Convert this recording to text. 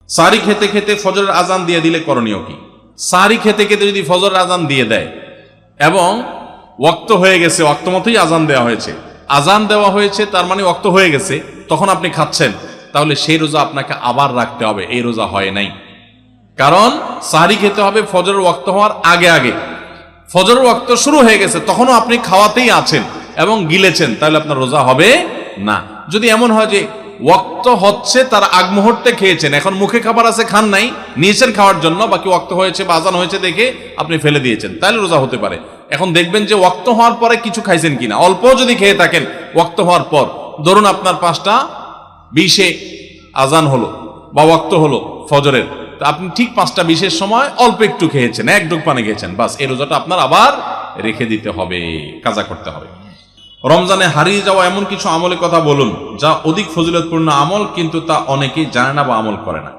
সারি খেতে খেতে ফজরের আজান দিয়ে দিলে করণীয় কি? সারি খেতে খেতে যদি ফজরের আজান দিয়ে দেয় এবং ওয়াক্ত হয়ে গেছে, ওয়াক্ত মতোই আজান দেওয়া হয়েছে, আজান দেওয়া হয়েছে তার মানে ওয়াক্ত হয়ে গেছে, তখন আপনি খাচ্ছেন, তাহলে সেই রোজা আপনাকে আবার রাখতে হবে, এই রোজা হয় নাই। কারণ সাহারি খেতে হবে ফজরের ওয়াক্ত হওয়ার আগে আগে। ফজরের ওয়াক্ত শুরু হয়ে গেছে, তখনও আপনি খাওয়াতেই আছেন এবং গিলেছেন, তাহলে আপনার রোজা হবে না। যদি এমন হয় যে ওয়াক্ত হচ্ছে তার আগ মুহূর্তে খেয়েছেন, এখন মুখে খাবার আছে, খান নাই, নিয়েছেন খাওয়ার জন্য, বাকি ওয়াক্ত হয়েছে বা আজান হয়েছে দেখে আপনি ফেলে দিয়েছেন, তাহলে রোজা হতে পারে। এখন দেখবেন যে ওয়াক্ত হওয়ার পরে কিছু খাইছেন কিনা, অল্প যদি খেয়ে থাকেন ওয়াক্ত হওয়ার পর, ধরুন আপনার 5:20 আজান হলো বা ওয়াক্ত হলো ফজরের, তো আপনি ঠিক 5:20 সময় অল্প একটু খেয়েছেন, এক ডুব পানি খেয়েছেন, বাস এই রোজাটা আপনার আবার রেখে দিতে হবে, কাজা করতে হবে। রমজানে হারিয়ে যাওয়া এমন কিছু আমলের কথা বলুন যা অধিক ফজিলতপূর্ণ আমল, কিন্তু তা অনেকেই জানে না বা আমল করে না।